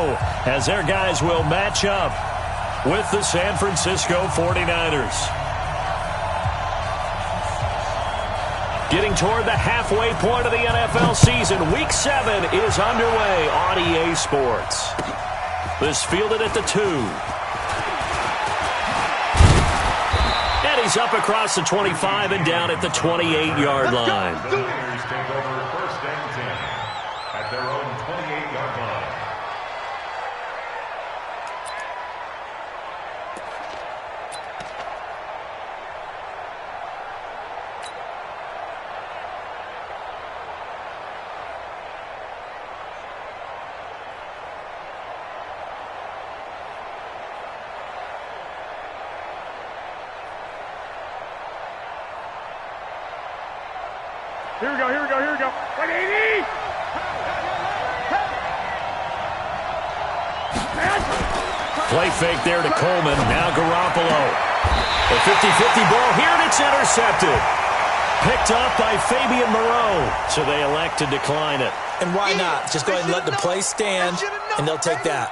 go, as their guys will match up with the San Francisco 49ers. Getting toward the halfway point of the NFL season, Week 7 is underway on EA Sports. This fielded at the 2. And he's up across the 25 and down at the 28-yard line. The Niners take over 1st and 10 at their own 28-yard line. Here we go, here we go, here we go. 180! Play fake there to Coleman. Now Garoppolo. The 50-50 ball here, and it's intercepted. Picked up by Fabian Moreau. So they elect to decline it. And why not? Just go ahead and let the play stand, and they'll take that.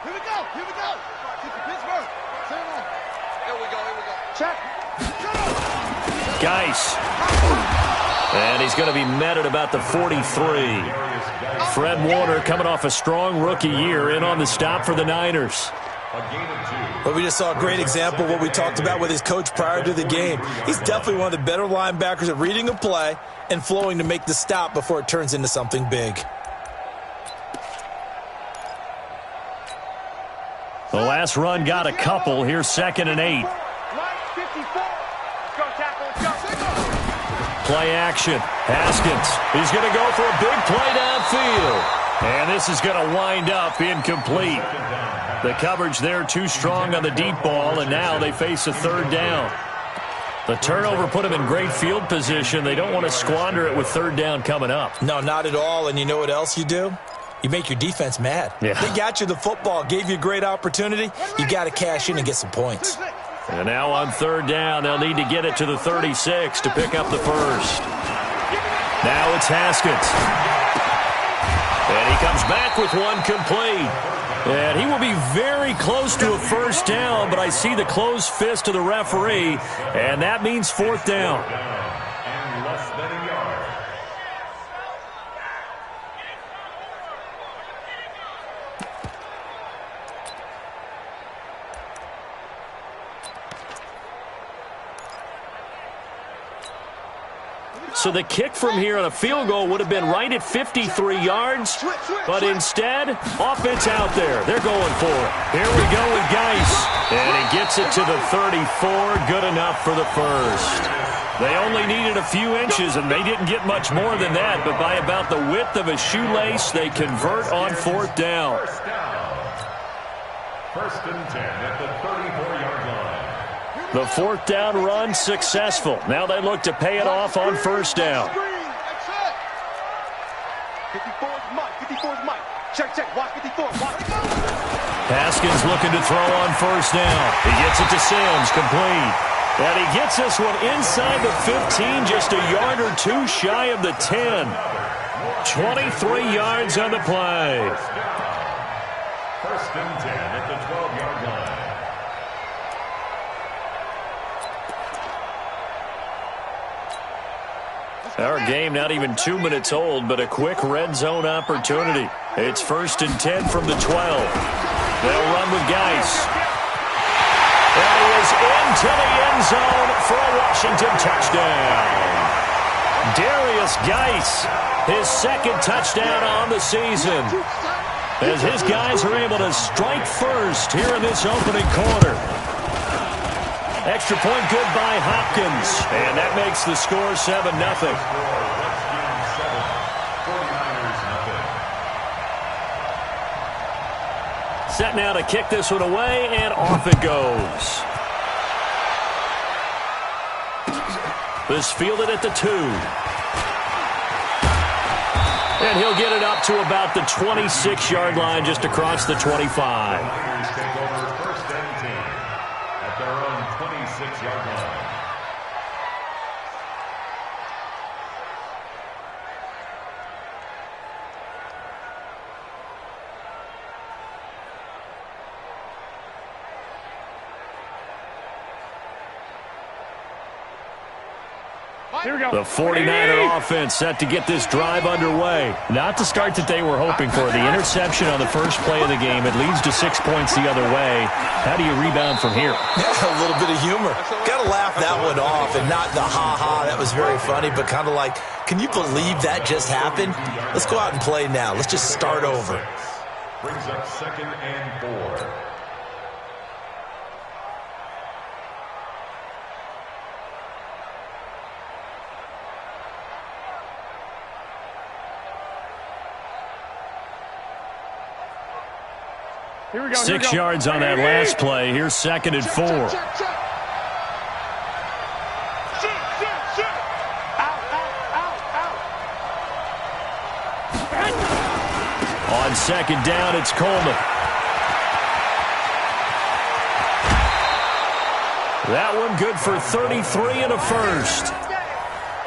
Here we go, here we go. Pittsburgh. Here we go, here we go. Check. Geis. And he's going to be met at about the 43. Fred Warner coming off a strong rookie year in on the stop for the Niners. Well, we just saw a great example of what we talked about with his coach prior to the game. He's definitely one of the better linebackers at reading a play and flowing to make the stop before it turns into something big. The last run got a couple. Here's 2nd and 8. Play action. Haskins. He's going to go for a big play downfield. And this is going to wind up incomplete. The coverage there too strong on the deep ball, and now they face a 3rd down. The turnover put them in great field position. They don't want to squander it with 3rd down coming up. No, not at all. And you know what else you do? You make your defense mad. Yeah. They got you the football, gave you a great opportunity. You got to cash in and get some points. And now on 3rd down, they'll need to get it to the 36 to pick up the first. Now it's Haskins. And he comes back with one complete. And he will be very close to a 1st down, but I see the closed fist of the referee, and that means 4th down. And less than a yard. So the kick from here on a field goal would have been right at 53 yards, but instead, offense out there. They're going for it. Here we go with Geis, and he gets it to the 34. Good enough for the first. They only needed a few inches, and they didn't get much more than that, but by about the width of a shoelace, they convert on 4th down. 1st and 10 at the 34-yard line. The 4th down run successful. Now they look to pay it off on 1st down. 54's Mike. 54's Mike. Check, check. Watch 54. Watch. Haskins looking to throw on 1st down. He gets it to Sims, complete. And he gets this one inside the 15, just a yard or two shy of the 10. 23 yards on the play. 1st and 10 at the 12-yard line. Our game not even 2 minutes old, but a quick red zone opportunity. It's 1st and 10 from the 12. They'll run with Geis. And he is into the end zone for a Washington touchdown. Darius Geis, his 2nd touchdown on the season, as his guys are able to strike first here in this opening quarter. Extra point good by Hopkins, and that makes the score 7-0. Set now to kick this one away, and off it goes. This fielded at the 2. And he'll get it up to about the 26-yard line, just across the 25. Their own 26-yard line. The 49er offense set to get this drive underway. Not the start that they were hoping for. The interception on the first play of the game. It leads to 6 points the other way. How do you rebound from here? Yeah, a little bit of humor. Got to laugh that one off and not the ha-ha. That was very funny, but kind of like, can you believe that just happened? Let's go out and play now. Let's just start over. Brings up 2nd and 4. Here we go. 6 yards on that last play. Here's 2nd and 4. On 2nd down, it's Coleman. That one good for 33 and a first.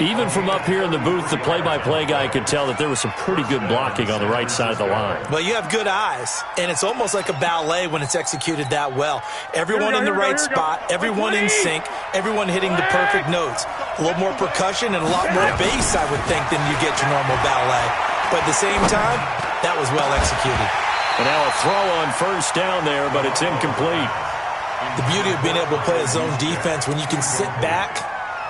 Even from up here in the booth, the play-by-play guy could tell that there was some pretty good blocking on the right side of the line. Well, you have good eyes, and it's almost like a ballet when it's executed that well. Everyone in the right spot, everyone in sync, everyone hitting the perfect notes. A little more percussion and a lot more bass, I would think, than you get your normal ballet. But at the same time, that was well executed. And now a throw on first down there, but it's incomplete. The beauty of being able to play a zone defense when you can sit back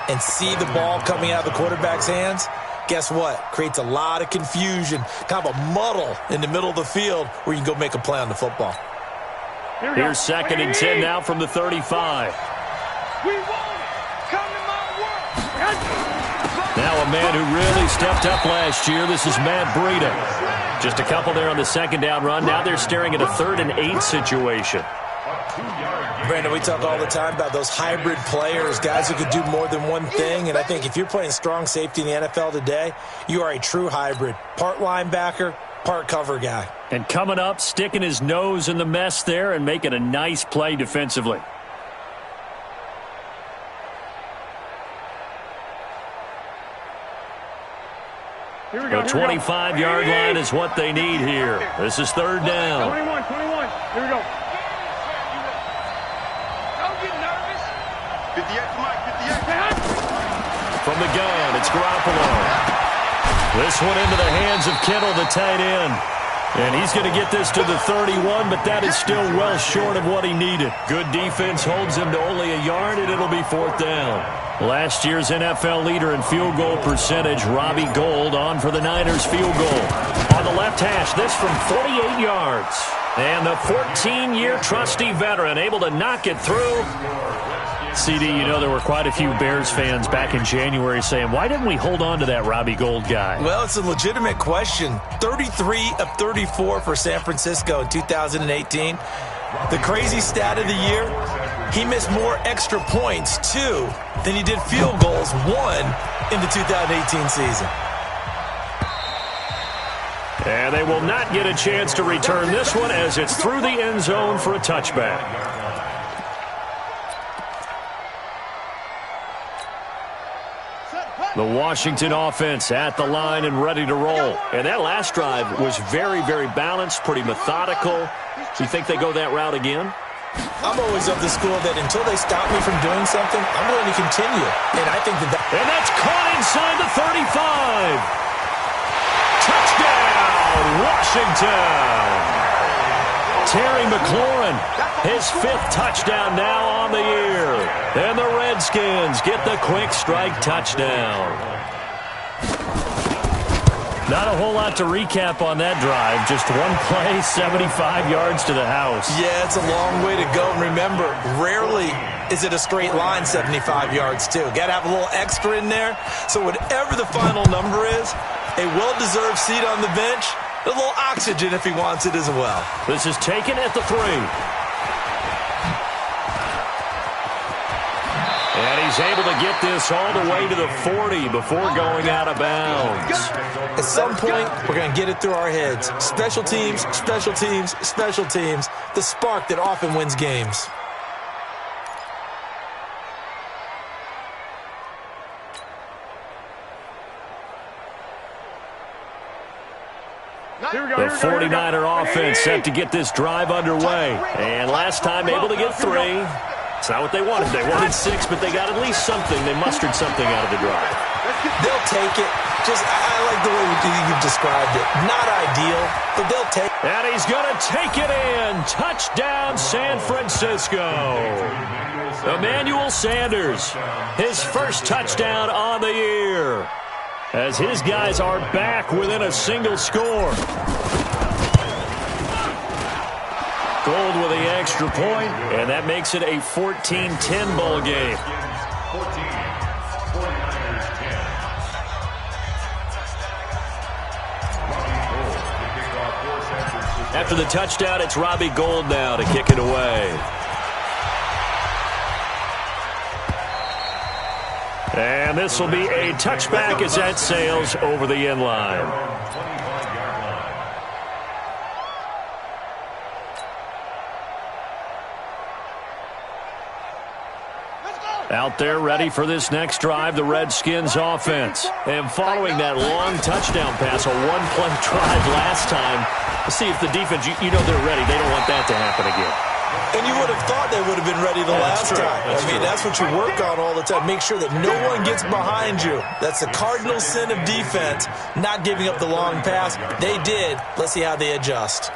and see the ball coming out of the quarterback's hands, guess what? Creates a lot of confusion, kind of a muddle in the middle of the field where you can go make a play on the football. Here's 2nd and 10 now from the 35. Now a man who really stepped up last year. This is Matt Breida. Just a couple there on the 2nd down run. Now they're staring at a 3rd and 8 situation. Brandon, we talk all the time about those hybrid players, guys who could do more than one thing. And I think if you're playing strong safety in the NFL today, you are a true hybrid. Part linebacker, part cover guy. And coming up, sticking his nose in the mess there and making a nice play defensively. Here we go. The 25-yard line is what they need here. This is 3rd down. 21. Here we go. From the gun, it's Garoppolo. This one into the hands of Kittle, the tight end. And he's going to get this to the 31, but that is still well short of what he needed. Good defense holds him to only a yard, and it'll be 4th down. Last year's NFL leader in field goal percentage, Robbie Gould, on for the Niners field goal. On the left hash, this from 48 yards. And the 14-year trusty veteran able to knock it through. CD, you know there were quite a few Bears fans back in January saying, why didn't we hold on to that Robbie Gould guy? Well, it's a legitimate question. 33 of 34 for San Francisco in 2018. The crazy stat of the year, he missed more extra points, 2, than he did field goals, 1, in the 2018 season. And they will not get a chance to return this one as it's through the end zone for a touchback. The Washington offense at the line and ready to roll. And that last drive was very, very balanced, pretty methodical. Do you think they go that route again? I'm always of the school that until they stop me from doing something, I'm going to continue. And I think that... And that's caught inside the 35. Touchdown, Washington. Terry McLaurin, his 5th touchdown now on the year. And the Redskins get the quick strike touchdown. Not a whole lot to recap on that drive. Just one play, 75 yards to the house. Yeah, it's a long way to go. And remember, rarely is it a straight line 75 yards, too. Got to have a little extra in there. So whatever the final number is, a well-deserved seat on the bench, a little oxygen if he wants it as well. This is taken at the 3. And he's able to get this all the way to the 40 before going out of bounds. At some point, we're going to get it through our heads. Special teams, special teams, special teams. The spark that often wins games. The 49er offense set to get this drive underway. And last time able to get 3. It's not what they wanted. They wanted 6, but they got at least something. They mustered something out of the drive. They'll take it. I like the way you've described it. Not ideal, but they'll take it. And he's going to take it in. Touchdown, San Francisco. Emmanuel Sanders, his first touchdown on the year, as his guys are back within a single score. Gold with the extra point, and that makes it a 14-10 ball game. 14, 49ers 10. After the touchdown, it's Robbie Gould now to kick it away. And this will be a touchback as that sails over the end line. Out there ready for this next drive, the Redskins offense. And following that long touchdown pass, a one-play drive last time, let's see if the defense, you know they're ready. They don't want that to happen again. And you would have thought they would have been ready the last time. That's what you work on all the time. Make sure that no one gets behind you. That's the cardinal sin of defense, not giving up the long pass. They did. Let's see how they adjust.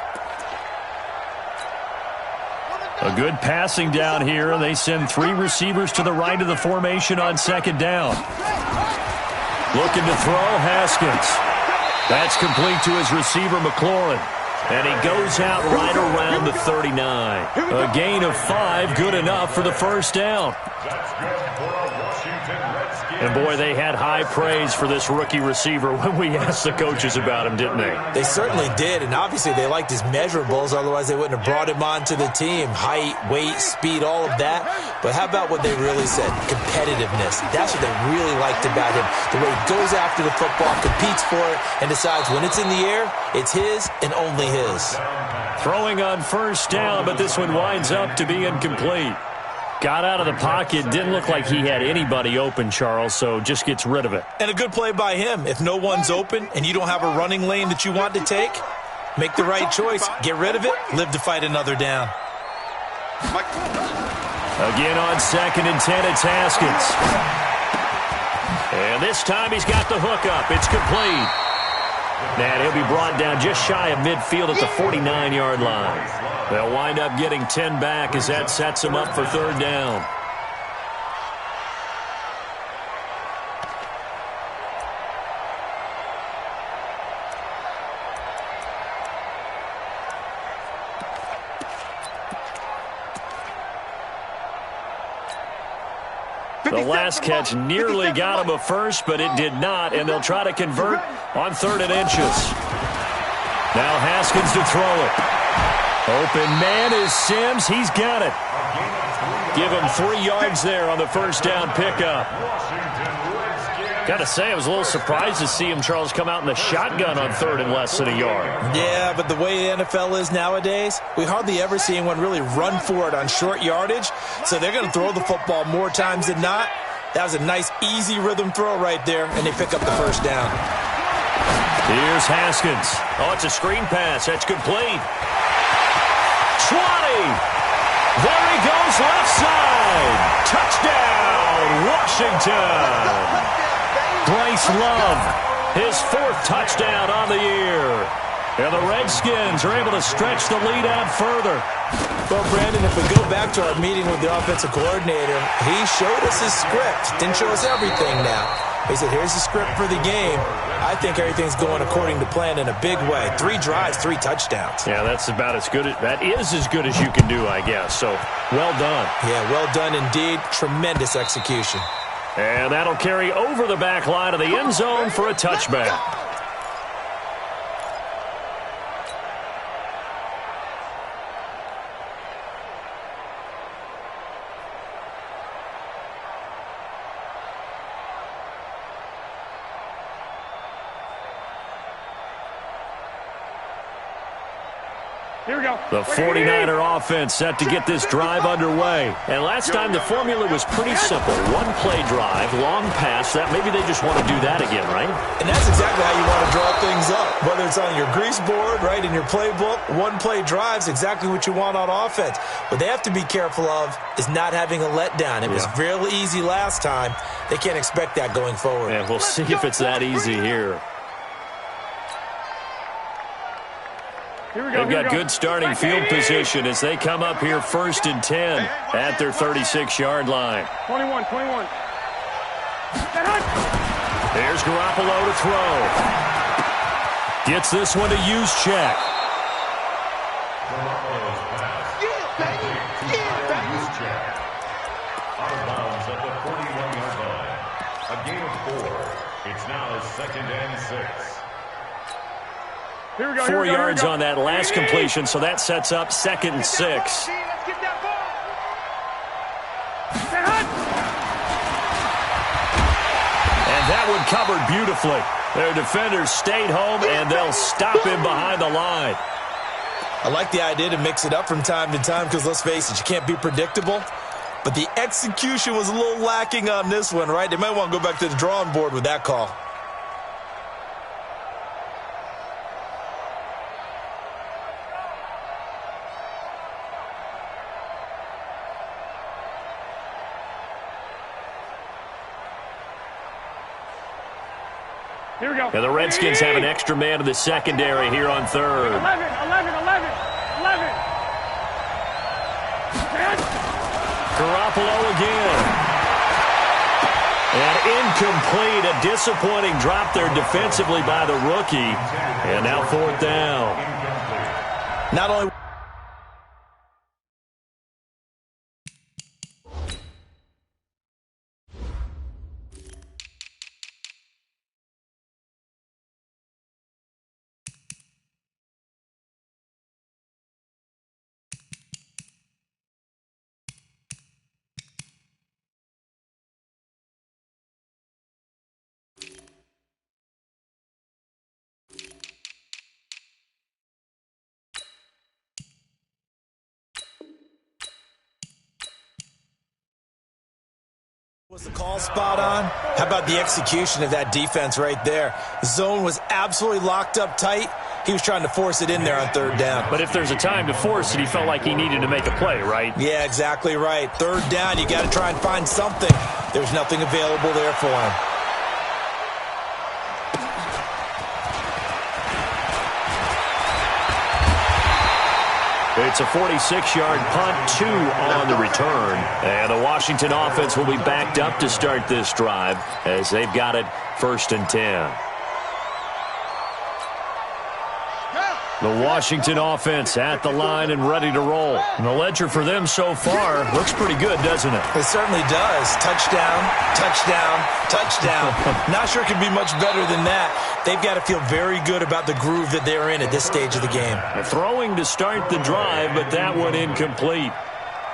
A good passing down here, and they send 3 receivers to the right of the formation on second down. Looking to throw, Haskins. That's complete to his receiver, McLaurin. And he goes out right around the 39. A gain of 5, good enough for the first down. And, boy, they had high praise for this rookie receiver when we asked the coaches about him, didn't they? They certainly did, and obviously they liked his measurables. Otherwise, they wouldn't have brought him onto the team. Height, weight, speed, all of that. But how about what they really said? Competitiveness. That's what they really liked about him. The way he goes after the football, competes for it, and decides when it's in the air, it's his and only his. Throwing on first down, but this one winds up to be incomplete. Got out of the pocket, didn't look like he had anybody open, Charles, so just gets rid of it. And a good play by him. If no one's open and you don't have a running lane that you want to take, make the right choice. Get rid of it, live to fight another down. Again on 2nd and 10, it's Haskins. And this time he's got the hook up. It's complete. And he'll be brought down just shy of midfield at the 49-yard line. They'll wind up getting 10 back as that sets them up for third down. The last catch nearly got him a first, but it did not, and they'll try to convert on 3rd and inches. Now Haskins to throw it. Open man is Sims. He's got it. Give him 3 yards there on the first down pickup. Got to say, I was a little surprised to see him, Charles, come out in the shotgun on 3rd and less than a yard. Yeah, but the way the NFL is nowadays, we hardly ever see anyone really run for it on short yardage. So they're going to throw the football more times than not. That was a nice, easy rhythm throw right there, and they pick up the first down. Here's Haskins. Oh, it's a screen pass. That's complete. 20. There he goes, left side. Touchdown, Washington. Bryce Love, his 4th touchdown on the year. And the Redskins are able to stretch the lead out further. Well, Brandon, if we go back to our meeting with the offensive coordinator, he showed us his script. Didn't show us everything now. He said, here's the script for the game. I think everything's going according to plan in a big way. 3 drives, 3 touchdowns. Yeah, that's about as good. That is as good as you can do, I guess. So, well done. Yeah, well done indeed. Tremendous execution. And that'll carry over the back line of the end zone for a touchback. Here we go. The 49er offense set to get this drive underway. And last time the formula was pretty simple. One play drive, long pass. That maybe they just want to do that again, right? And that's exactly how you want to draw things up. Whether it's on your grease board, right, in your playbook, one play drive's exactly what you want on offense. What they have to be careful of is not having a letdown. It was real easy last time. They can't expect that going forward. And we'll see if it's that easy here. They've got good starting field position as they come up here 1st and 10 at their 36-yard line. 21. There's Garoppolo to throw. Gets this one to Juszczyk. Out of bounds at the 41-yard line. A gain of 4. It's now 2nd and 6. Here we go. 4 yards on that last completion, so that sets up 2nd and 6. Let's get that ball. And that one covered beautifully. Their defenders stayed home, and they'll stop him behind the line. I like the idea to mix it up from time to time because, let's face it, you can't be predictable. But the execution was a little lacking on this one, right? They might want to go back to the drawing board with that call. Here we go. And the Redskins have an extra man in the secondary here on 3rd. 11. Garoppolo again. And incomplete. A disappointing drop there defensively by the rookie. And now 4th down. Not only... Was the call spot on? How about the execution of that defense right there? The zone was absolutely locked up tight. He was trying to force it in there on 3rd down. But if there's a time to force it, he felt like he needed to make a play, right? Yeah, exactly right. 3rd down, you got to try and find something. There's nothing available there for him. It's a 46-yard punt, 2 on the return. And the Washington offense will be backed up to start this drive as they've got it 1st and 10. The Washington offense at the line and ready to roll. And the ledger for them so far looks pretty good, doesn't it? It certainly does. Touchdown, touchdown, touchdown. Not sure it could be much better than that. They've got to feel very good about the groove that they're in at this stage of the game. Throwing to start the drive, but that one incomplete.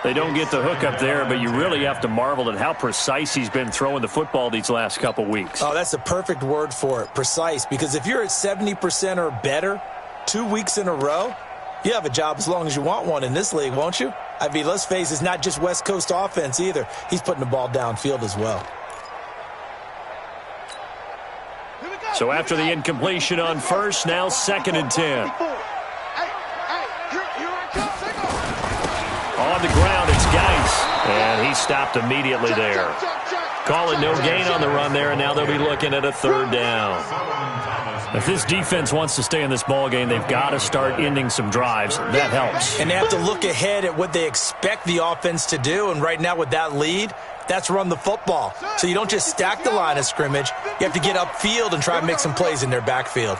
They don't get the hook up there, but you really have to marvel at how precise he's been throwing the football these last couple weeks. Oh, that's a perfect word for it, precise, because if you're at 70% or better 2 weeks in a row, you have a job as long as you want one in this league, won't you? I mean, let's face it, it's not just West Coast offense either. He's putting the ball downfield as well. So after the incompletion on 1st, now 2nd and 10. On the ground, it's Geis, and he stopped immediately there. Call it no gain on the run there, and now they'll be looking at a 3rd down. If this defense wants to stay in this ballgame, they've got to start ending some drives. That helps. And they have to look ahead at what they expect the offense to do, and right now with that lead, that's run the football. So you don't just stack the line of scrimmage. You have to get upfield and try and make some plays in their backfield.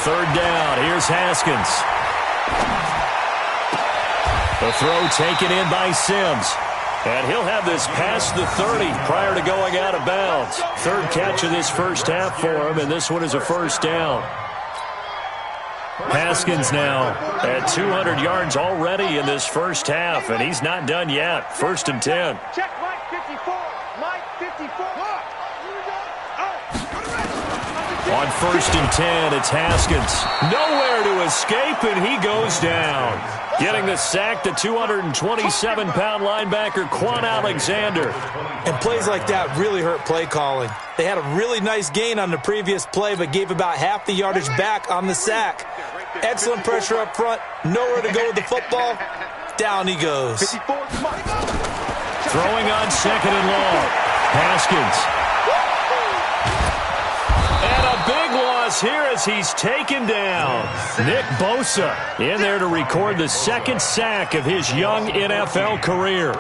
3rd down. Here's Haskins. The throw taken in by Sims. And he'll have this past the 30 prior to going out of bounds. 3rd catch of this first half for him, and this one is a 1st down. Haskins now at 200 yards already in this first half, and he's not done yet. 1st and 10. Check Mike 54. Mike 54. On 1st and 10, it's Haskins. Nowhere to escape, and he goes down. Getting the sack, the 227-pound linebacker, Quan Alexander. And plays like that really hurt play calling. They had a really nice gain on the previous play, but gave about half the yardage back on the sack. Excellent pressure up front. Nowhere to go with the football. Down he goes. Throwing on 2nd and long. Haskins. And a big loss here as he's taken down. Nick Bosa in there to record the 2nd sack of his young NFL career.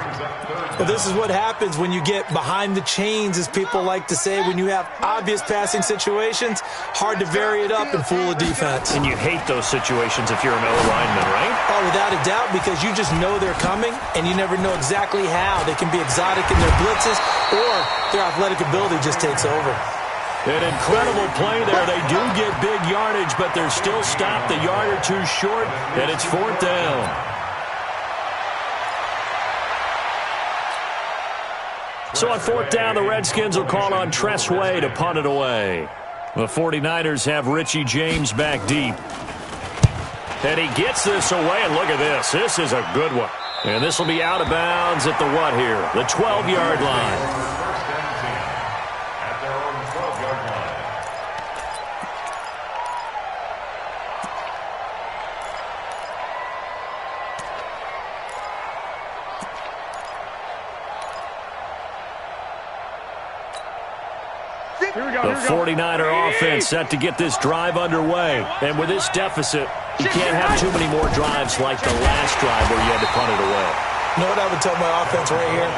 Well, this is what happens when you get behind the chains, as people like to say. When you have obvious passing situations, hard to vary it up and fool a defense. And you hate those situations if you're an O-lineman, right? Oh, without a doubt, because you just know they're coming, and you never know exactly how. They can be exotic in their blitzes, or their athletic ability just takes over. An incredible play there. They do get big yardage, but they're still stopped a yard or two short, and it's 4th down. So on 4th down, the Redskins will call on Tress Way to punt it away. The 49ers have Richie James back deep. And he gets this away, and look at this. This is a good one. And this will be out of bounds at the what here? The 12-yard line. The 49er offense set to get this drive underway. And with this deficit, you can't have too many more drives like the last drive where you had to punt it away. You know what I would tell my offense right here?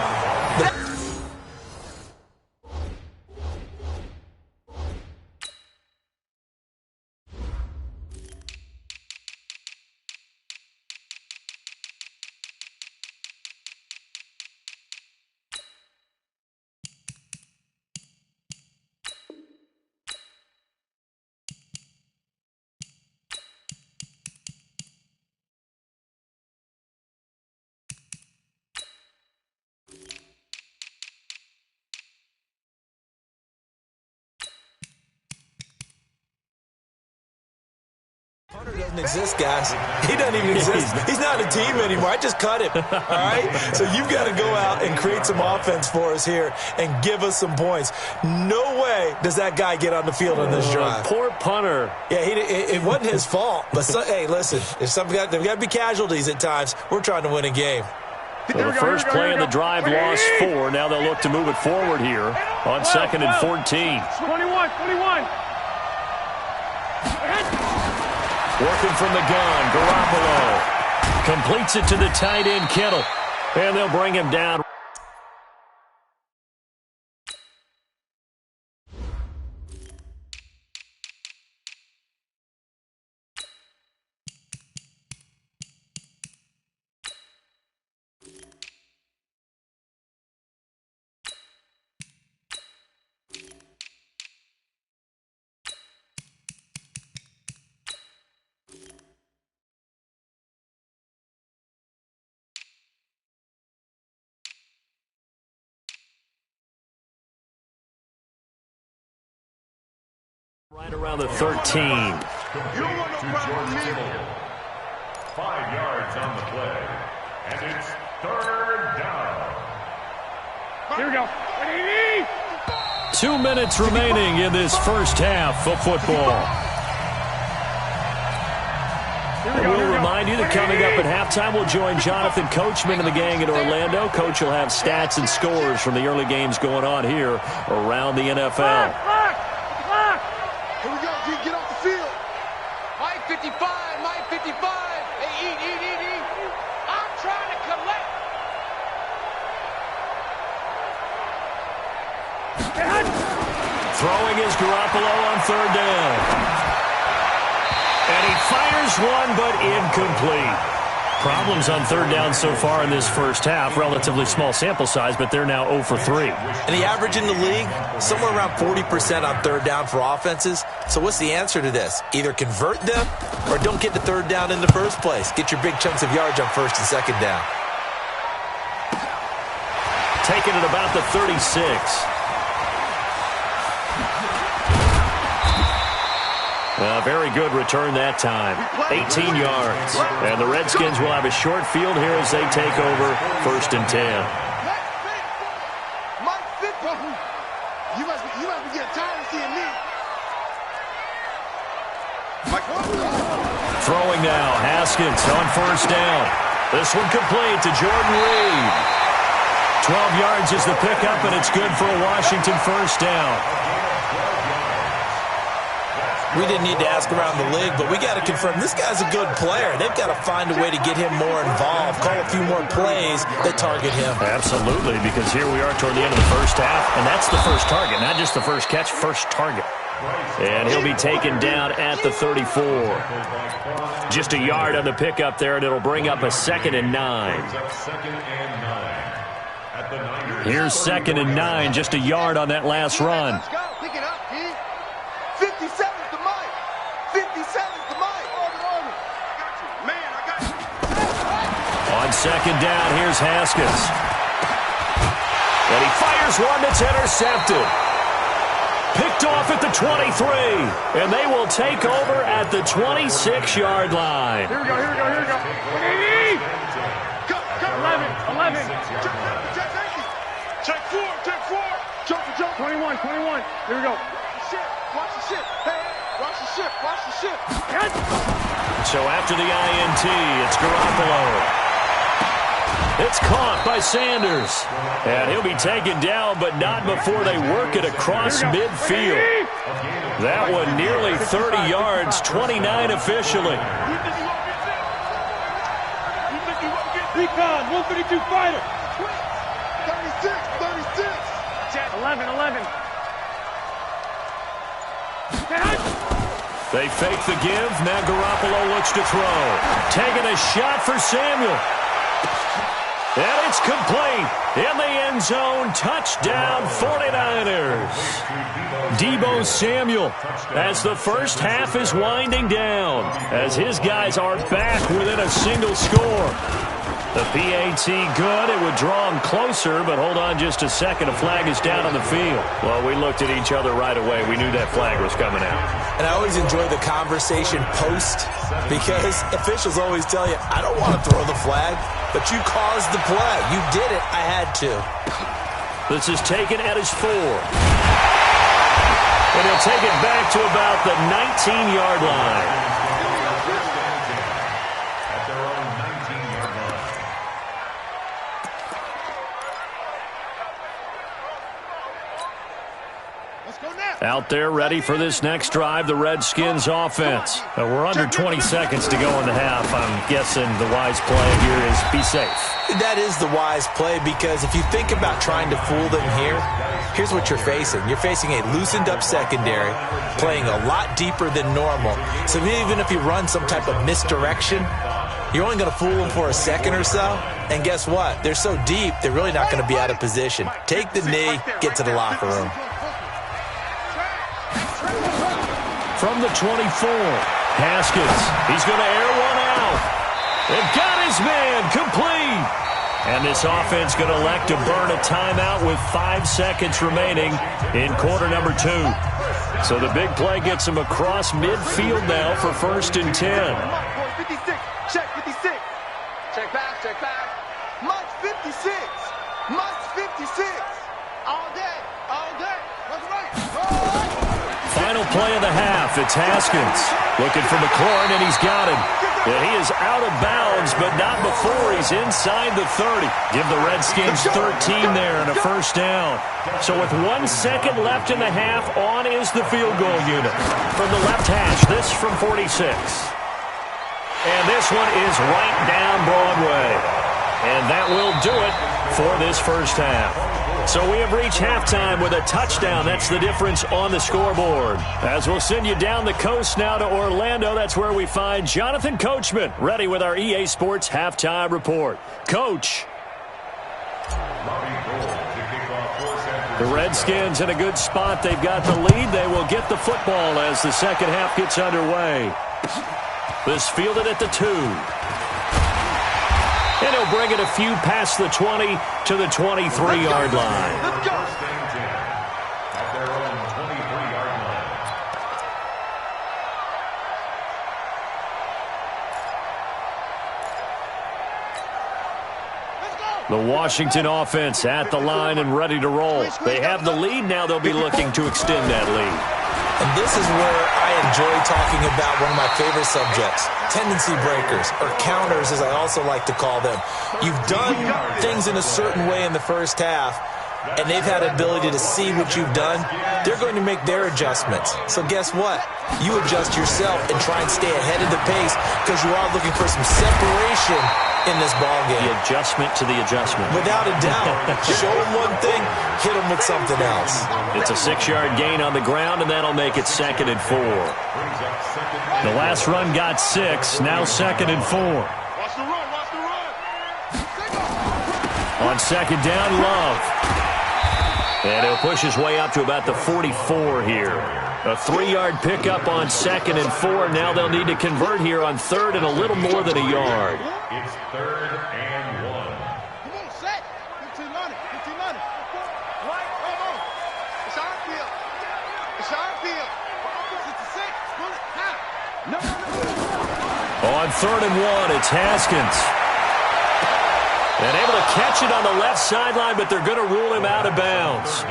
Hunter doesn't exist, guys. He doesn't even exist. He's not a team anymore. I just cut him, all right? So you've got to go out and create some offense for us here and give us some points. No way does that guy get on the field on this drive. Poor punter. Yeah, it wasn't his fault. But, hey, listen, there's got to be casualties at times. We're trying to win a game. Well, the first play in the drive lost 4. Now they'll look to move it forward here on 2nd and 14. 21. Working from the gun, Garoppolo completes it to the tight end, Kittle. And they'll bring him down. Right around the 13. You don't want no problem with me. 5 yards on the play. And it's 3rd down. Here we go. 2 minutes remaining in this first half of football. We'll remind you that coming up at halftime, we'll join Jonathan Coachman and the gang in Orlando. Coach will have stats and scores from the early games going on here around the NFL. Here we go, G, get off the field. Mike 55. Hey, eat. I'm trying to collect. Throwing is Garoppolo on 3rd down. And he fires one, but incomplete. Problems on 3rd down so far in this first half. Relatively small sample size, but they're now 0 for 3. And the average in the league, somewhere around 40% on 3rd down for offenses. So what's the answer to this? Either convert them or don't get to 3rd down in the first place. Get your big chunks of yards on 1st and 2nd down. Taken at about the 36. Very good return that time. 18 yards. And the Redskins will have a short field here as they take over 1st and 10. You must be getting tired of seeing me. Throwing now, Haskins on 1st down. This one complete to Jordan Reed. 12 yards is the pickup, and it's good for a Washington 1st down. We didn't need to ask around the league, but we got to confirm this guy's a good player. They've got to find a way to get him more involved, call a few more plays that target him. Absolutely, because here we are toward the end of the first half, and that's the first target, not just the first catch, first target. And he'll be taken down at the 34. Just a yard on the pickup there, and it'll bring up a 2nd and 9. Here's 2nd and 9, just a yard on that last run. Let's go. Pick it up, P. 57's the mic. 57's the mic. Man, I got you. On 2nd down, here's Haskins. And he fires one that's intercepted. Picked off at the 23, and they will take over at the 26-yard line. Here we go. 11. Check 4. Jump. 21. Here we go. Watch the ship. Hey, watch the ship. Yes. So after the INT, it's Garoppolo. It's caught by Sanders. And he'll be taken down, but not before they work it across midfield. That one nearly 30 yards, 29 officially. Recon, 132 fighter. 36. 11. They fake the give. Now Garoppolo looks to throw. Taking a shot for Samuel. And it's complete. In the end zone. Touchdown 49ers. Deebo Samuel as the first half is winding down. As his guys are back within a single score. The PAT good. It would draw him closer, but hold on just a second. A flag is down on the field. Well, we looked at each other right away. We knew that flag was coming out. And I always enjoy the conversation post because officials always tell you, I don't want to throw the flag, but you caused the play. You did it. I had to. This is taken at his 4. And he'll take it back to about the 19-yard line. Out there ready for this next drive, the Redskins offense. We're under 20 seconds to go in the half. I'm guessing the wise play here is be safe. That is the wise play because if you think about trying to fool them here, here's what you're facing. You're facing a loosened up secondary, playing a lot deeper than normal. So even if you run some type of misdirection, you're only going to fool them for a second or so. And guess what? They're so deep, they're really not going to be out of position. Take the knee, get to the locker room. From the 24, Haskins. He's going to air one out. They've got his man complete. And this offense going to elect to burn a timeout with 5 seconds remaining in quarter number 2. So the big play gets him across midfield now for 1st and 10. 56. Check 56. Check back. Mike 56. All day. What's right? Final play of the half. It's Haskins looking for McLaurin, and he's got him. Yeah, he is out of bounds, but not before he's inside the 30. Give the Redskins 13 there and a 1st down. So with 1 second left in the half, on is the field goal unit. From the left hash, this from 46. And this one is right down Broadway. And that will do it for this first half. So we have reached halftime with a touchdown. That's the difference on the scoreboard. As we'll send you down the coast now to Orlando, that's where we find Jonathan Coachman, ready with our EA Sports Halftime Report. Coach. The Redskins in a good spot. They've got the lead. They will get the football as the second half gets underway. This fielded at the 2. And he'll bring it a few past the 20 to the 23-yard line. Let's go. At their own 23-yard line. The Washington offense at the line and ready to roll. They have the lead. Now they'll be looking to extend that lead. And this is where I enjoy talking about one of my favorite subjects, tendency breakers, or counters as I also like to call them. You've done things in a certain way in the first half, and they've had ability to see what you've done. They're going to make their adjustments. So guess what? You adjust yourself and try and stay ahead of the pace because you are looking for some separation in this ball game. The adjustment to the adjustment. Without a doubt. Show them one thing, hit them with something else. It's a 6-yard gain on the ground, and that'll make it 2nd and 4. The last run got 6, now 2nd and 4. Watch the run, watch the run. On 2nd down, Love. And he'll push his way up to about the 44 here. A 3-yard pickup on 2nd and 4. Now they'll need to convert here on 3rd and a little more than a yard. It's 3rd and 1. Come on, set. 15 line, 15 line. Right, come on. It's our field. It's our field. 66. Pull it. Now. No. On 3rd and 1, it's Haskins. And able to catch it on the left sideline, but they're going to rule him out of bounds.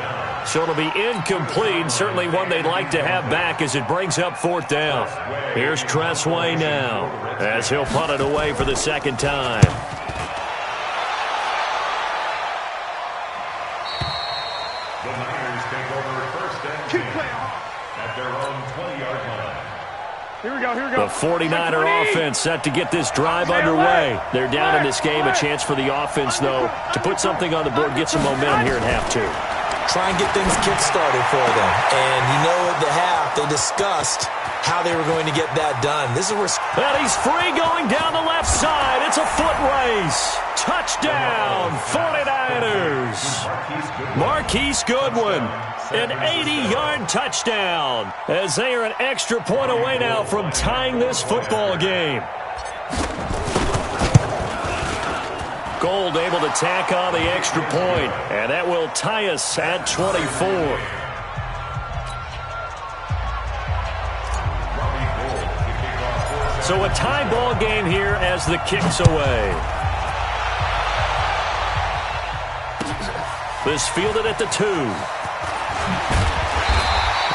So it'll be incomplete, certainly one they'd like to have back as it brings up 4th down. Here's Tressway now as he'll punt it away for the 2nd time. The Niners take over 1st and 10 at their own 20-yard line. Here we go, here we go. The 49er offense set to get this drive underway. They're down in this game. A chance for the offense, though, to put something on the board, get some momentum here at half 2. Try and get things kick-started for them. And you know at the half, they discussed how they were going to get that done. This is where... And he's free going down the left side. It's a foot race. Touchdown, 49ers. Marquise Goodwin, an 80-yard touchdown, as they are an extra point away now from tying this football game. Gold able to tack on the extra point, and that will tie us at 24. So a tie ball game here as the kick's away. This fielded at the 2.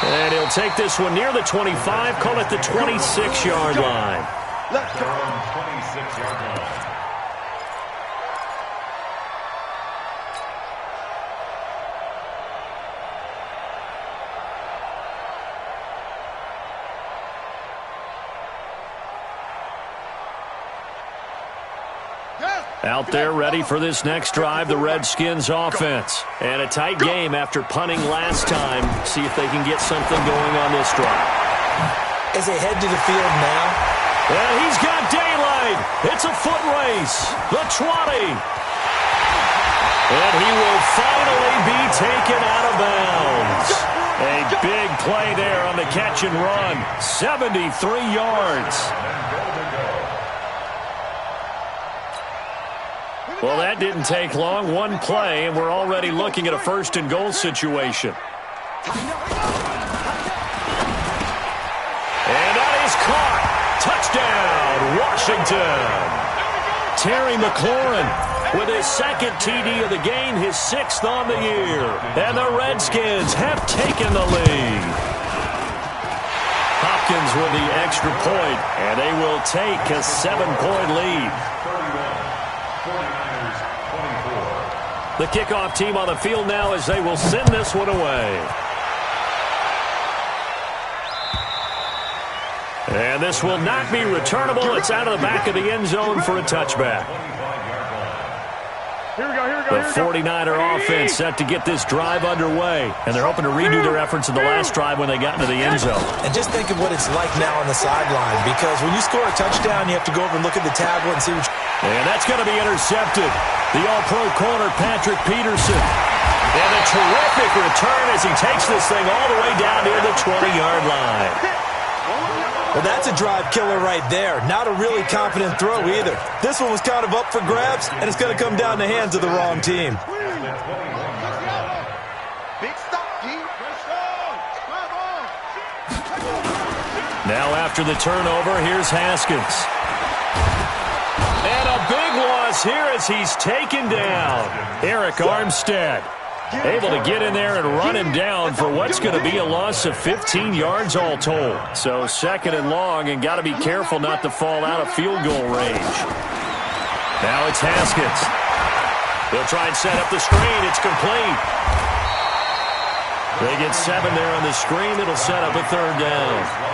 And he'll take this one near the 25, call it the 26-yard line. At their own 26-yard line. Out there ready for this next drive, the Redskins offense. And a tight game after punting last time. See if they can get something going on this drive. As they head to the field now. And he's got daylight. It's a foot race. The 20. And he will finally be taken out of bounds. A big play there on the catch and run. 73 yards. Well, that didn't take long. One play, and we're already looking at a 1st and goal situation. And that is caught. Touchdown, Washington. Terry McLaurin with his 2nd TD of the game, his 6th on the year. And the Redskins have taken the lead. Hopkins with the extra point, and they will take a 7-point lead. The kickoff team on the field now as they will send this one away. And this will not be returnable. It's out of the back of the end zone for a touchback. Here we go, here we go, The 49er offense set to get this drive underway. And they're hoping to redo their efforts in the last drive when they got into the end zone. And just think of what it's like now on the sideline, because when you score a touchdown, you have to go over and look at the tablet and see what And that's going to be intercepted. The all-pro corner, Patrick Peterson. And a terrific return as he takes this thing all the way down near the 20-yard line. Well, that's a drive killer right there. Not a really confident throw either. This one was kind of up for grabs, and it's going to come down the hands of the wrong team. Big stop, G. Now after the turnover, here's Haskins. And a big loss was here as he's taken down. Eric Armstead able to get in there and run him down for what's going to be a loss of 15 yards all told. So 2nd and long, and got to be careful not to fall out of field goal range. Now it's Haskins. They'll try and set up the screen. It's complete. They get 7 there on the screen. It'll set up a 3rd down.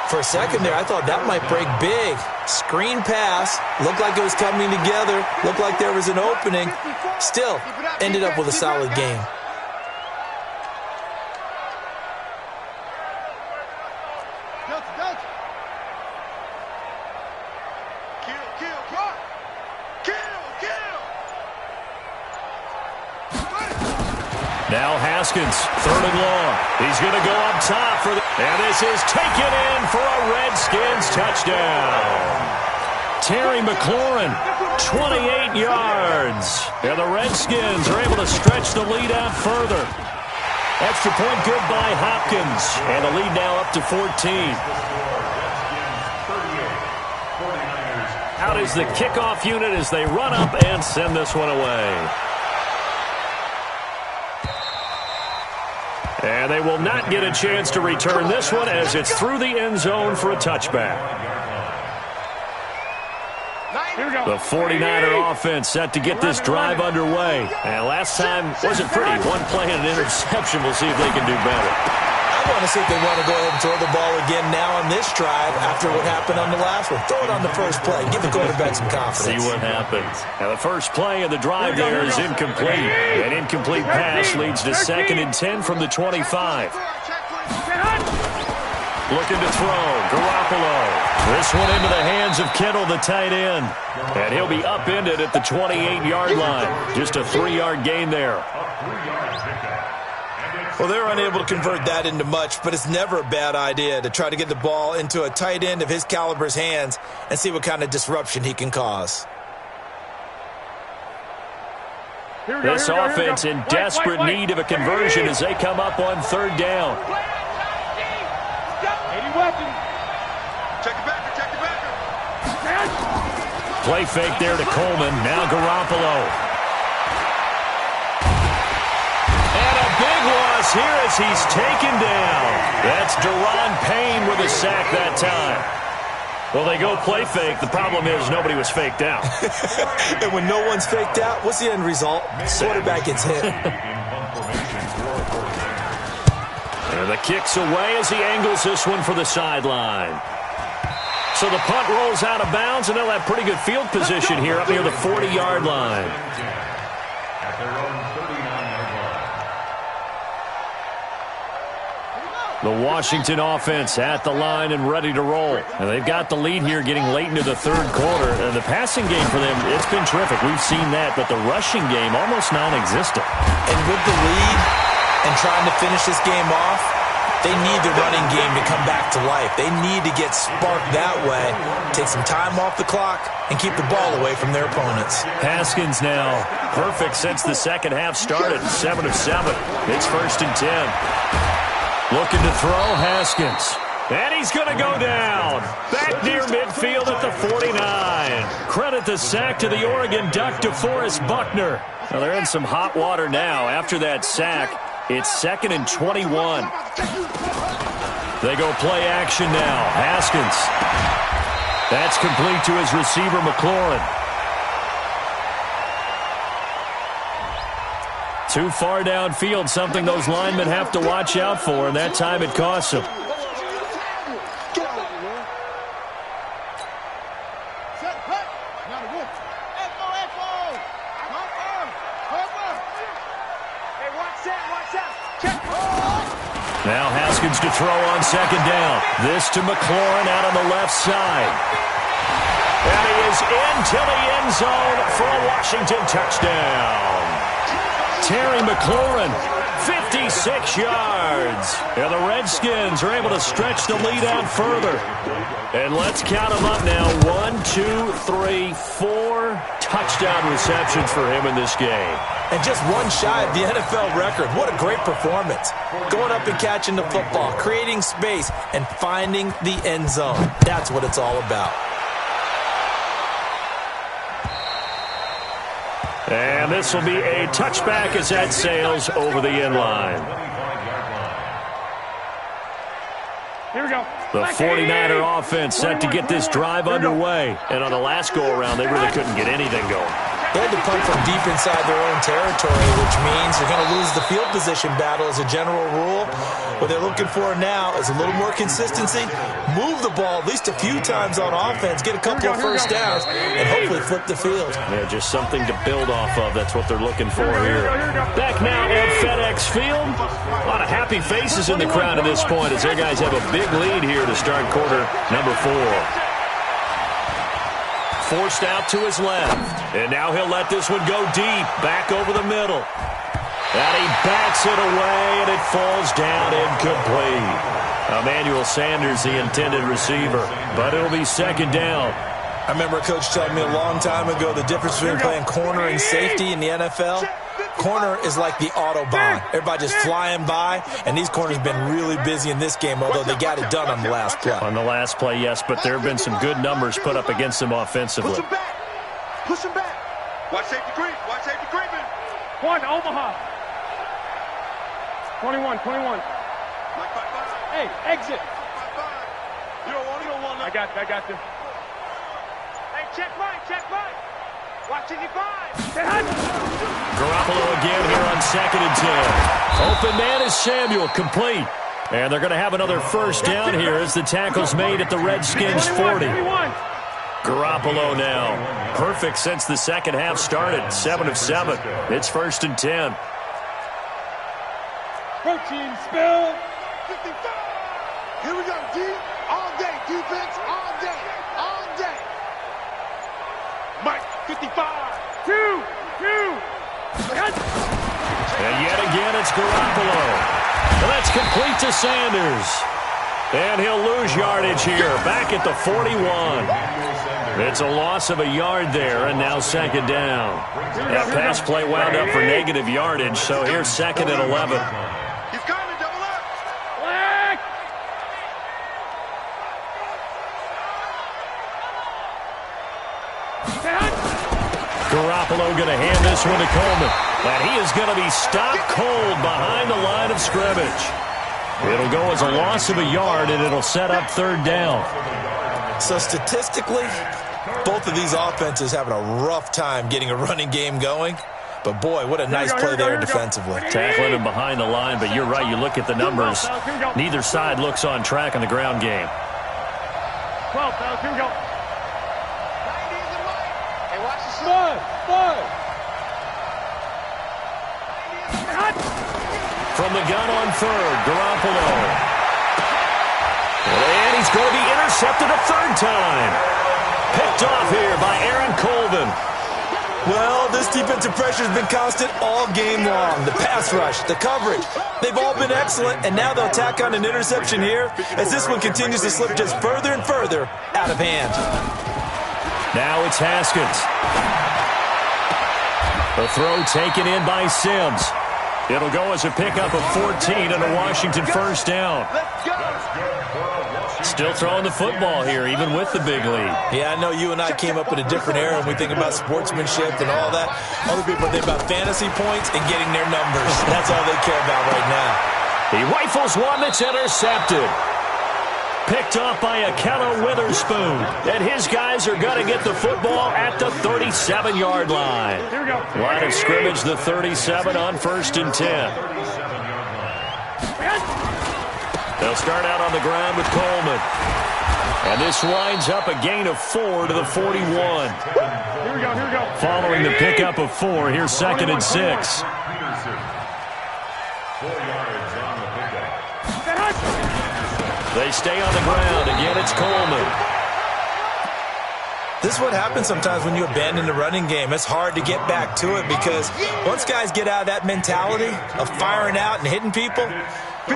For a second there, I thought that might break big. Screen pass. Looked like it was coming together. Looked like there was an opening. Still, ended up with a solid game. Now Haskins, 3rd and long. He's going to go up top for and this is taken in for a Redskins touchdown. Terry McLaurin, 28 yards. And the Redskins are able to stretch the lead out further. Extra point good by Hopkins. And the lead now up to 14. Out is the kickoff unit as they run up and send this one away. And they will not get a chance to return this one as it's through the end zone for a touchback. The 49er offense set to get this drive underway. And last time wasn't pretty. One play and an interception. We'll see if they can do better. I want to see if they want to go ahead and throw the ball again now on this drive after what happened on the last one. Throw it on the first play. Give the quarterback some confidence. See what happens. Now the first play of the drive there is incomplete. An incomplete pass leads to 2nd and 10 from the 25. Looking to throw. Garoppolo. This one into the hands of Kittle, the tight end. And he'll be upended at the 28-yard line. Just a 3-yard gain there. Well, they're unable to convert that into much, but it's never a bad idea to try to get the ball into a tight end of his caliber's hands and see what kind of disruption he can cause. This offense in desperate need of a conversion as they come up on 3rd down. Play fake there to Coleman. Now Garoppolo. Loss here as he's taken down. That's Deron Payne with a sack that time. Well, they go play fake. The problem is nobody was faked out. And when no one's faked out, what's the end result? Quarterback gets hit. And the kick's away as he angles this one for the sideline. So the punt rolls out of bounds, and they'll have pretty good field position here up near the 40-yard line. The Washington offense at the line and ready to roll. And they've got the lead here getting late into the 3rd quarter. And the passing game for them, it's been terrific. We've seen that, but the rushing game almost non-existent. And with the lead and trying to finish this game off, they need the running game to come back to life. They need to get sparked that way, take some time off the clock, and keep the ball away from their opponents. Haskins now perfect since the second half started. 7 of 7. It's 1st and 10. Looking to throw, Haskins. And he's going to go down. Back near midfield at the 49. Credit the sack to the Oregon Duck, DeForest Buckner. Now they're in some hot water now. After that sack, it's 2nd and 21. They go play action now. Haskins. That's complete to his receiver, McLaurin. Too far downfield, something those linemen have to watch out for, and that time it costs them. Now Haskins to throw on 2nd down. This to McLaurin out on the left side. And he is into the end zone for a Washington touchdown. Terry McLaurin, 56 yards. And the Redskins are able to stretch the lead out further. And let's count them up now. 1, 2, 3, 4 touchdown receptions for him in this game. And just one shy of the NFL record. What a great performance. Going up and catching the football, creating space, and finding the end zone. That's what it's all about. And this will be a touchback as that sails over the end line. Here we go. The 49er offense set to get this drive underway. And on the last go-around, they really couldn't get anything going. They had to punt from deep inside their own territory, which means they're going to lose the field position battle as a general rule. What they're looking for now is a little more consistency, move the ball at least a few times on offense, get a couple of first downs, and hopefully flip the field. Yeah, just something to build off of. That's what they're looking for here. Back now at FedEx Field. A lot of happy faces in the crowd at this point as their guys have a big lead here to start quarter number 4. Forced out to his left. And now he'll let this one go deep. Back over the middle. And he bats it away, and it falls down incomplete. Emmanuel Sanders, the intended receiver. But it'll be second down. I remember a coach telling me a long time ago the difference between playing corner and safety in the NFL. Corner is like the Autobahn. Everybody just flying by, and these corners have been really busy in this game, although they got it done on the last play. On the last play, yes, but there have been some good numbers put up against them offensively. Push him back. Push him back. Watch safety creep. Watch safety creeping. 1, Omaha. 21. Mike, 5-5. Hey, exit. 5-5. You don't want to go one. I got this. Hey, check Mike. Watch it, 5. Garoppolo again here on 2nd and 10. Open man is Samuel, complete. And they're going to have another first down here as the tackle's made at the Redskins 40. Garoppolo now. Perfect since the second half started. 7 of 7. It's 1st and 10. Protein spill. 55. Here we go, D. All day. Defense, all day. Mike, 55. 2. And yet again, it's Garoppolo. And that's complete to Sanders. And he'll lose yardage here, back at the 41. It's a loss of a yard there, and now second down. That pass play wound up for negative yardage, so here's 2nd and 11. He's coming, double up. Black. Garoppolo going to hand this one to Coleman. And he is going to be stopped cold behind the line of scrimmage. It'll go as a loss of a yard, and it'll set up 3rd down. So statistically, both of these offenses having a rough time getting a running game going. But, boy, what a nice play there defensively. Tackling him behind the line, but you're right. You look at the numbers. Neither side looks on track in the ground game. 12, fellas, here we go. Hey, watch the Bud. From the gun on 3rd, Garoppolo. And he's going to be intercepted a 3rd time. Picked off here by Aaron Colvin. Well, this defensive pressure has been constant all game long. The pass rush, the coverage, they've all been excellent, and now they'll tack on an interception here as this one continues to slip just further and further out of hand. Now it's Haskins. The throw taken in by Sims. It'll go as a pickup of 14 and a Washington first down. Still throwing the football here, even with the big lead. Yeah, I know you and I came up in a different era when we think about sportsmanship and all that. Other people think about fantasy points and getting their numbers. That's all they care about right now. He rifles one that's intercepted. Picked off by Akello Witherspoon. And his guys are going to get the football at the 37-yard line. Here we go. Line of scrimmage, the 37 on 1st and 10. They'll start out on the ground with Coleman. And this winds up a gain of 4 to the 41. Here we go. Following the pickup of 4, here's 2nd and 6. 4 yards on the pickup. They stay on the ground. Again, it's Coleman. This is what happens sometimes when you abandon the running game. It's hard to get back to it because once guys get out of that mentality of firing out and hitting people,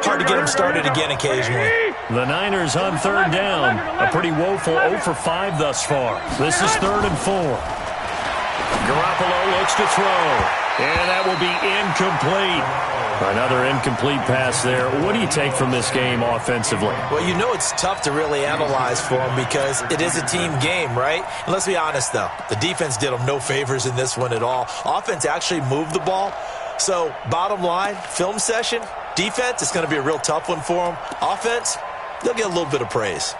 hard to get them started again occasionally. The Niners on 3rd down. A pretty woeful 0 for 5 thus far. This is 3rd and 4. Garoppolo looks to throw. And that will be incomplete. Another incomplete pass there. What do you take from this game offensively? Well, you know it's tough to really analyze for them because it is a team game, right? And let's be honest, though. The defense did them no favors in this one at all. Offense actually moved the ball. So, bottom line, film session, defense, it's going to be a real tough one for them. Offense, they'll get a little bit of praise.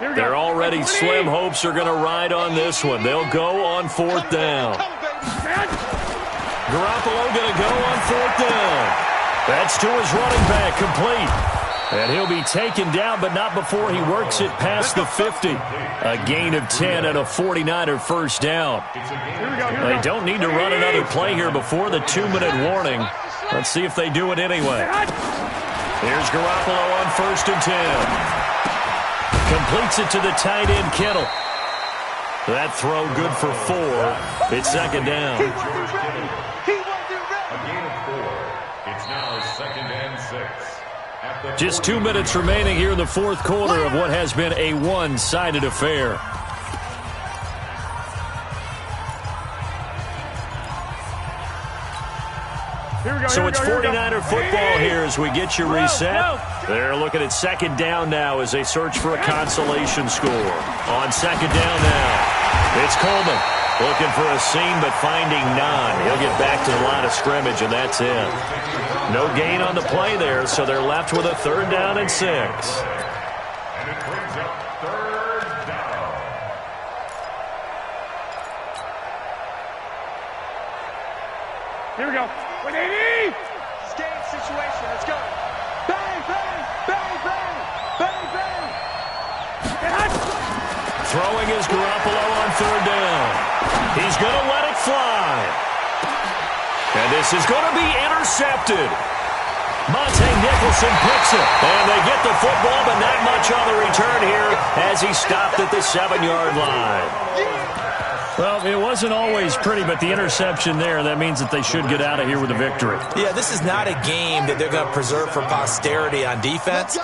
They're already slim hopes are going to ride on this one. They'll go on fourth down. Garoppolo going to go on fourth down. That's to his running back, complete. And he'll be taken down, but not before he works it past the 50. A gain of 10 and a 49er first down. They don't need to run another play here before the 2-minute warning. Let's see if they do it anyway. Here's Garoppolo on first and 10. Completes it to the tight end, Kittle. That throw good for 4. It's second down. A gain of 4. It's now second and 6. Just 2 minutes remaining here in the fourth quarter of what has been a one-sided affair. So it's 49er football here as we get you reset. They're looking at second down now as they search for a consolation score. On second down now, it's Coleman looking for a seam but finding none. He'll get back to the line of scrimmage, and that's it. No gain on the play there, so they're left with a third down and 6. And it brings up third down. Here we go. 180! Game situation. Let's go. Bang, bang, bang, bang, bang, bang. Throwing is Garoppolo on third down. He's going to let it fly. And this is going to be intercepted. Monte Nicholson picks it. And they get the football, but not much on the return here as he stopped at the 7-yard line. Well, it wasn't always pretty, but the interception there, that means that they should get out of here with a victory. Yeah, this is not a game that they're going to preserve for posterity on defense,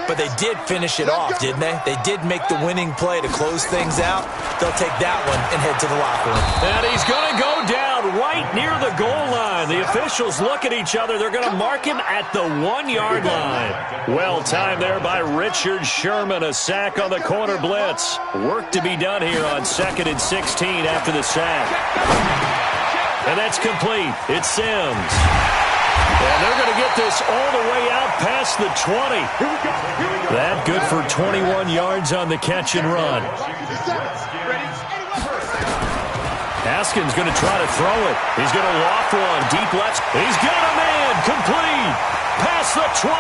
but they did finish it off, didn't they? They did make the winning play to close things out. They'll take that one and head to the locker room. And he's going to go down right near the goal line. The officials look at each other. They're going to mark him at the 1-yard line. Well timed there by Richard Sherman. A sack on the corner blitz. Work to be done here on 2nd and 16 after the sack. And that's complete. It's Sims. And they're going to get this all the way out past the 20. That good for 21 yards on the catch and run. Haskins going to try to throw it. He's going to loft one. Deep left. He's got a man. Complete. Past the 20.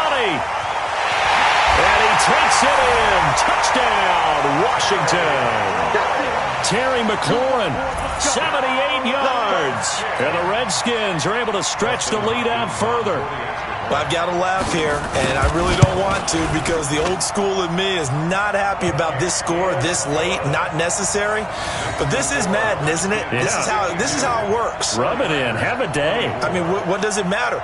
And he takes it in. Touchdown, Washington. Terry McLaurin, 78 yards. And the Redskins are able to stretch the lead out further. Well, I've got to laugh here, and I really don't want to because the old school in me is not happy about this score this late, not necessary. But this is Madden, isn't it? Yeah. This is how it works. Rub it in. Have a day. I mean, what does it matter?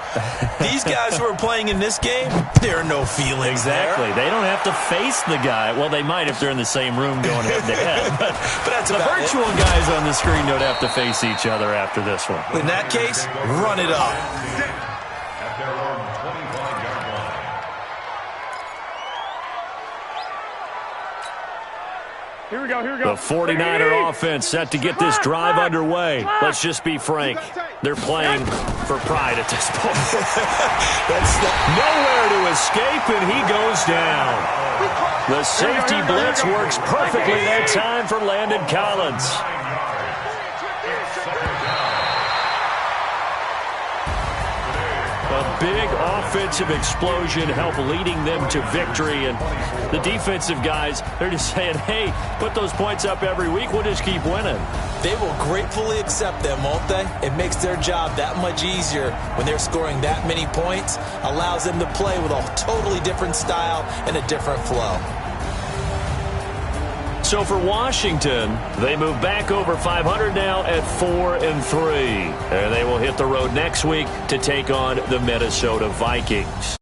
These guys who are playing in this game, there are no feelings Exactly. there. They don't have to face the guy. Well, they might if they're in the same room going head-to-head. But that's the about virtual guys on the screen don't have to face each other after this one. In that case, run it up. At their own 25-yard line. Here we go, here we go. The 49er offense set to get this drive underway. Let's just be frank. They're playing for pride at this point. Nowhere to escape, and he goes down. The safety blitz works perfectly that time for Landon Collins. A big offensive explosion helped leading them to victory. And the defensive guys, they're just saying, hey, put those points up every week. We'll just keep winning. They will gratefully accept them, won't they? It makes their job that much easier when they're scoring that many points. Allows them to play with a totally different style and a different flow. So for Washington, they move back over 500 now at 4-3. And they will hit the road next week to take on the Minnesota Vikings.